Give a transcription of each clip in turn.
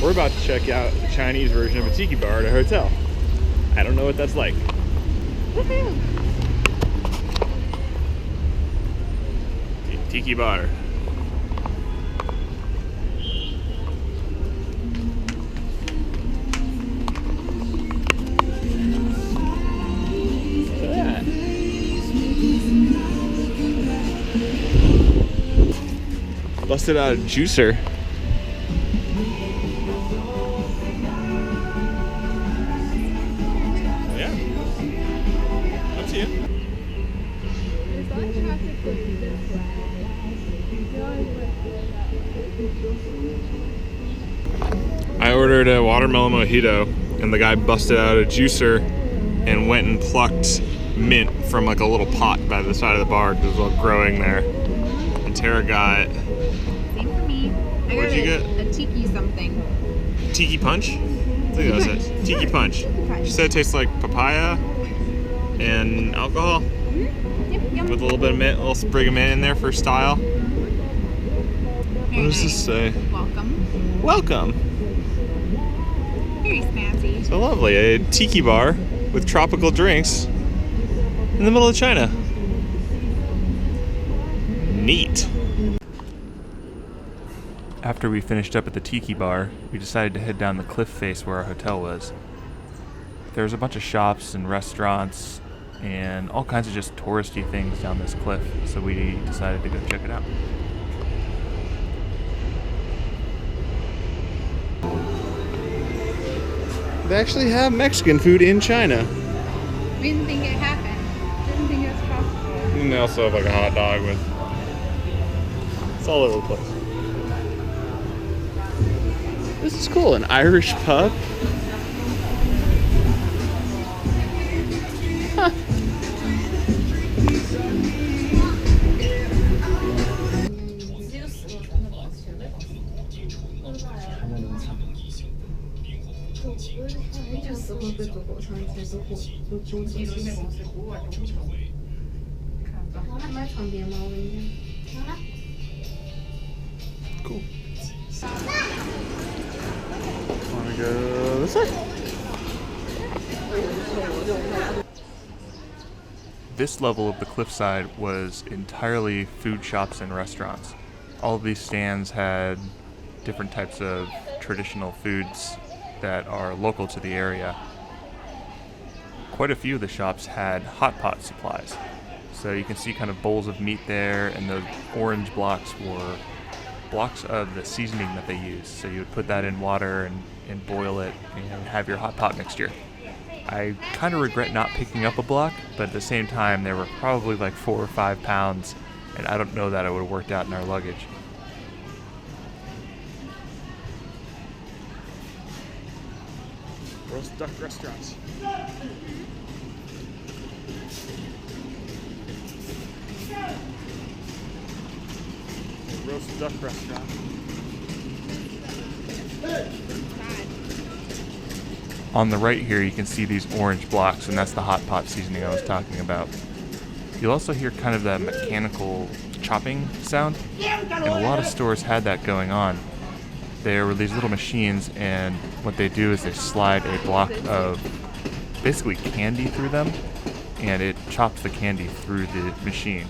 We're about to check out the Chinese version of a tiki bar at a hotel. I don't know what that's like. Woohoo! Tiki bar. Busted out a juicer. Yeah. Up to you. I ordered a watermelon mojito, and the guy busted out a juicer and went and plucked mint from like a little pot by the side of the bar because it was all growing there. And Tara got... Same for me. What'd you get? A tiki something. Tiki punch? I think that was it. Tiki punch. She said it tastes like papaya and alcohol. Yep. With a little bit of mint, a little sprig of mint in there for style. What does this say? Welcome. Welcome. Very snazzy. So lovely. A tiki bar with tropical drinks in the middle of China. Neat. After we finished up at the tiki bar, we decided to head down the cliff face where our hotel was. There was a bunch of shops and restaurants and all kinds of just touristy things down this cliff, so we decided to go check it out. They actually have Mexican food in China. We didn't think it happened. Didn't think it was possible. And they also have like a hot dog with... It's all over the place. This is cool, an Irish pub. Huh. Cool. Wanna go this way? This level of the cliffside was entirely food shops and restaurants. All of these stands had different types of traditional foods that are local to the area. Quite a few of the shops had hot pot supplies. So you can see kind of bowls of meat there, and those orange blocks were blocks of the seasoning that they use. So you would put that in water and boil it and have your hot pot mixture. I kind of regret not picking up a block, but at the same time there were probably like 4 or 5 pounds, and I don't know that it would have worked out in our luggage. Roast duck restaurants. Roast duck restaurant. On the right here you can see these orange blocks, and that's the hot pot seasoning I was talking about. You'll also hear kind of that mechanical chopping sound, and a lot of stores had that going on. There were these little machines, and what they do is they slide a block of basically candy through them, and it chops the candy through the machine.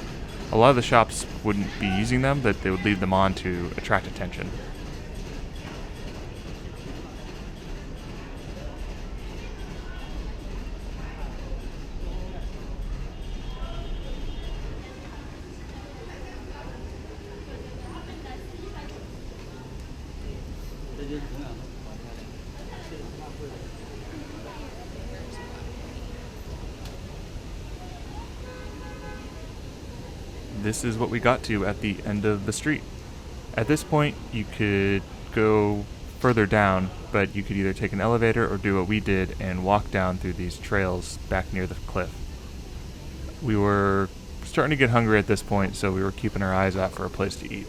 A lot of the shops wouldn't be using them, but they would leave them on to attract attention. This is what we got to at the end of the street. At this point, you could go further down, but you could either take an elevator or do what we did and walk down through these trails back near the cliff. We were starting to get hungry at this point, so we were keeping our eyes out for a place to eat.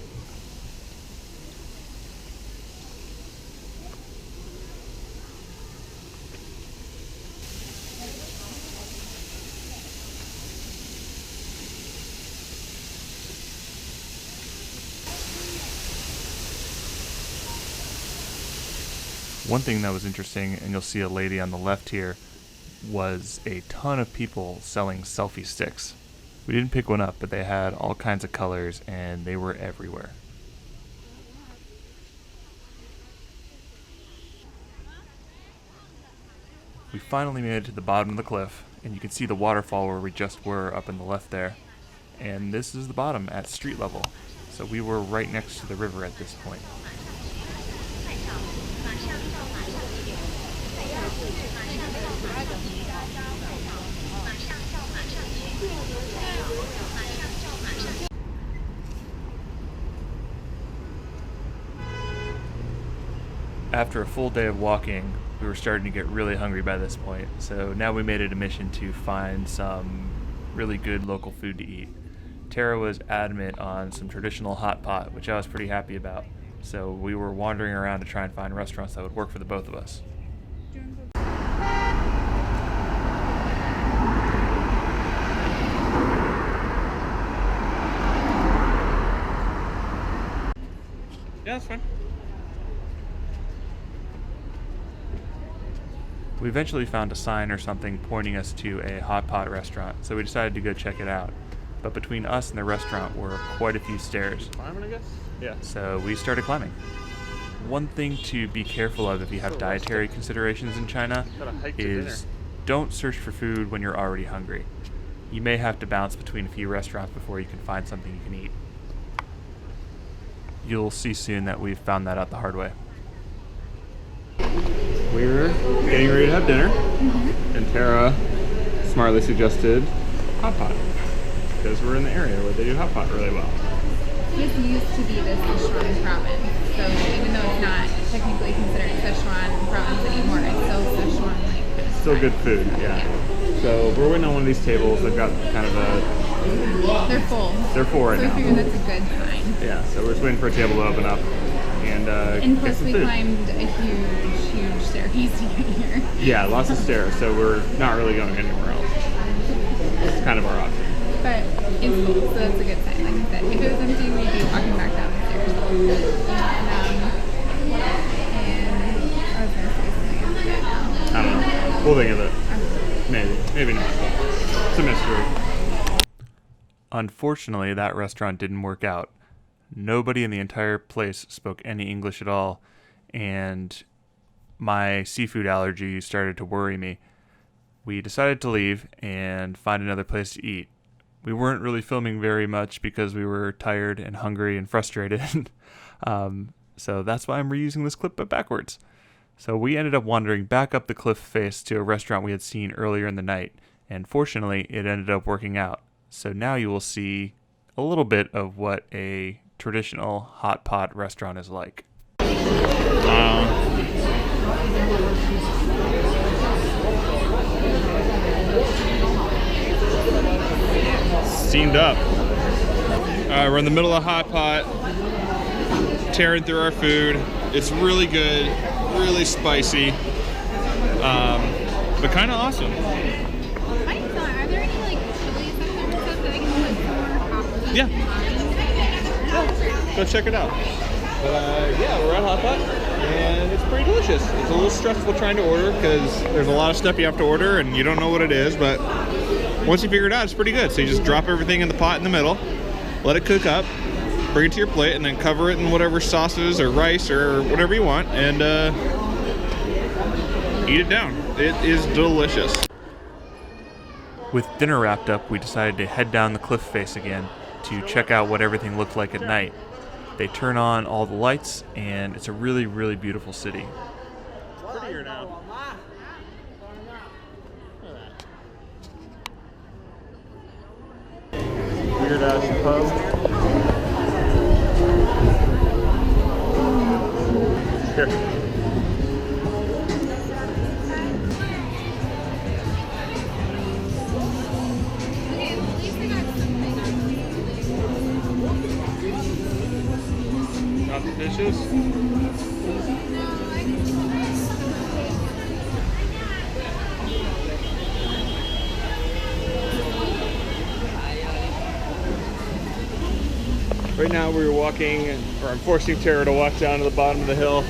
One thing that was interesting, and you'll see a lady on the left here, was a ton of people selling selfie sticks. We didn't pick one up, but they had all kinds of colors and they were everywhere. We finally made it to the bottom of the cliff, and you can see the waterfall where we just were up in the left there. And this is the bottom at street level. So we were right next to the river at this point. After a full day of walking, we were starting to get really hungry by this point, so now we made it a mission to find some really good local food to eat. Tara was adamant on some traditional hot pot, which I was pretty happy about, so we were wandering around to try and find restaurants that would work for the both of us. Yeah, that's fine. We eventually found a sign or something pointing us to a hot pot restaurant, so we decided to go check it out. But between us and the restaurant were quite a few stairs. Climbing, I guess? Yeah. So we started climbing. One thing to be careful of if you have dietary considerations in China is don't search for food when you're already hungry. You may have to bounce between a few restaurants before you can find something you can eat. You'll see soon that we've found that out the hard way. We're getting ready to have dinner, and Tara smartly suggested hot pot because we're in the area where they do hot pot really well. This used to be the Sichuan province, so even though it's not technically considered Sichuan province anymore, it's still Sichuan. Still good food, yeah. So we're waiting on one of these tables. They've got kind of a... They're full. They're full right now. So we figure that's a good sign. Yeah, so we're just waiting for a table to open up and And get plus some we food. climbed a huge staircase to get here. Yeah, lots of stairs, so we're not really going anywhere else. It's kind of our option. But it's full, so that's a good sign. Like I said, if it was empty, we'd be walking back down the stairs. And I was going to say something, I forget now. I don't know. We'll think of it. Maybe not. It's a mystery. Unfortunately, that restaurant didn't work out. Nobody in the entire place spoke any English at all, and my seafood allergy started to worry me. We decided to leave and find another place to eat. We weren't really filming very much because we were tired and hungry and frustrated. So that's why I'm reusing this clip but backwards. So we ended up wandering back up the cliff face to a restaurant we had seen earlier in the night, and fortunately it ended up working out. So now you will see a little bit of what a traditional hot pot restaurant is like. Steamed up. We're in the middle of a hot pot, tearing through our food. It's really good, really spicy, but kind of awesome. Are there any like chilies up there and stuff that I can put more hot? Yeah. Go check it out. But yeah, we're at Hot Pot, and it's pretty delicious. It's a little stressful trying to order because there's a lot of stuff you have to order and you don't know what it is, but once you figure it out, it's pretty good. So you just drop everything in the pot in the middle, let it cook up, bring it to your plate, and then cover it in whatever sauces or rice or whatever you want, and eat it down. It is delicious. With dinner wrapped up, we decided to head down the cliff face again to check out what everything looked like at night. They turn on all the lights, and it's a really, really beautiful city. It's prettier now. Weird ass pub. Here. Not the dishes? Right now we're walking, or I'm forcing Tara to walk down to the bottom of the hill.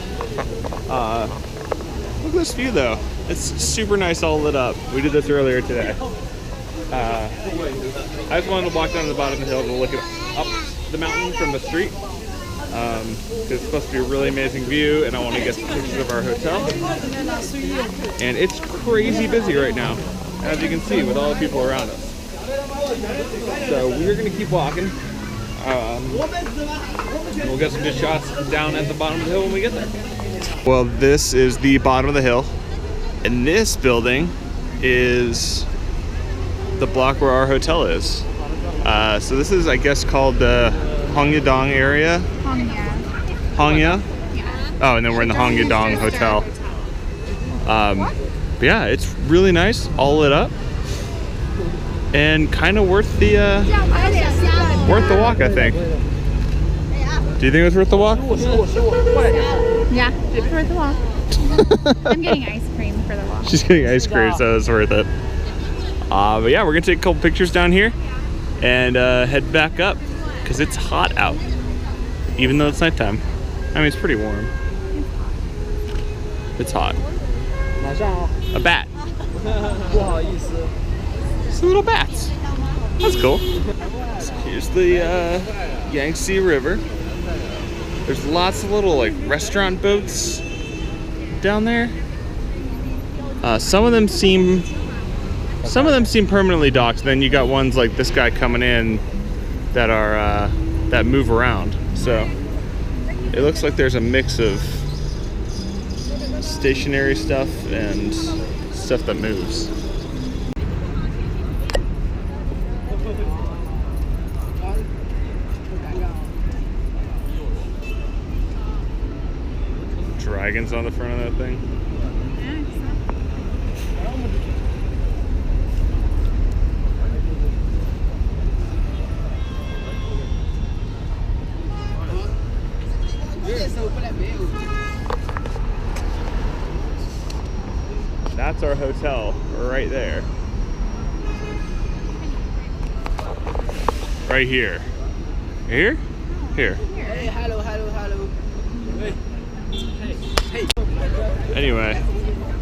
Look at this view though. It's super nice, all lit up. We did this earlier today. I just wanted to walk down to the bottom of the hill to look up the mountain from the street. Because it's supposed to be a really amazing view, and I want to get some pictures of our hotel. And it's crazy busy right now, as you can see, with all the people around us. So we're going to keep walking. We'll get some good shots down at the bottom of the hill when we get there. Well, this is the bottom of the hill, and this building is the block where our hotel is. So this is, I guess, called the Hongyadong area. Hongya? Yeah. Oh, and then we're in the Hongyadong Hotel. But yeah, it's really nice, all lit up, and kind of worth the walk, I think. Do you think it's worth the walk? Yeah, it's worth the walk. I'm getting ice cream for the walk. She's getting ice cream, so it's worth it. But yeah, we're gonna take a couple pictures down here and head back up because it's hot out, even though it's nighttime. I mean, it's pretty warm. It's hot. A bat. Some little bats. That's cool. So here's the Yangtze River. There's lots of little like restaurant boats down there. Some of them seem permanently docked. Then you got ones like this guy coming in that are that move around. So it looks like there's a mix of stationary stuff and stuff that moves. Dragons on the front of that thing. That's our hotel right there. Right here. Here? Here. Hey, hello. Anyway,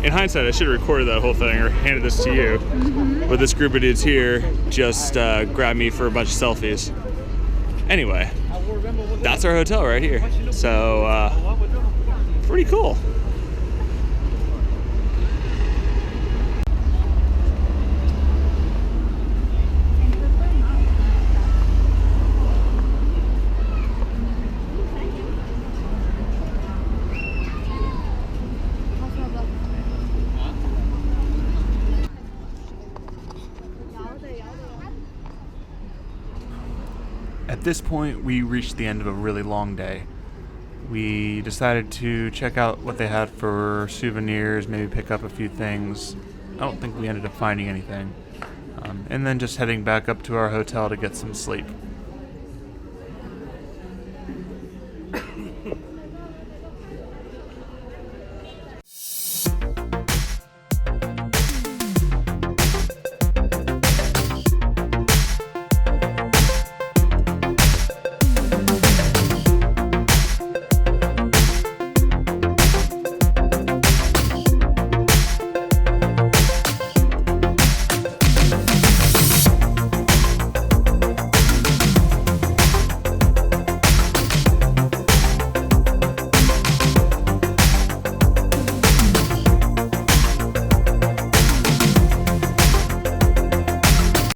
in hindsight, I should have recorded that whole thing or handed this to you. But this group of dudes here just grabbed me for a bunch of selfies. Anyway, that's our hotel right here. So, pretty cool. At this point, we reached the end of a really long day. We decided to check out what they had for souvenirs, maybe pick up a few things. I don't think we ended up finding anything. And then just heading back up to our hotel to get some sleep.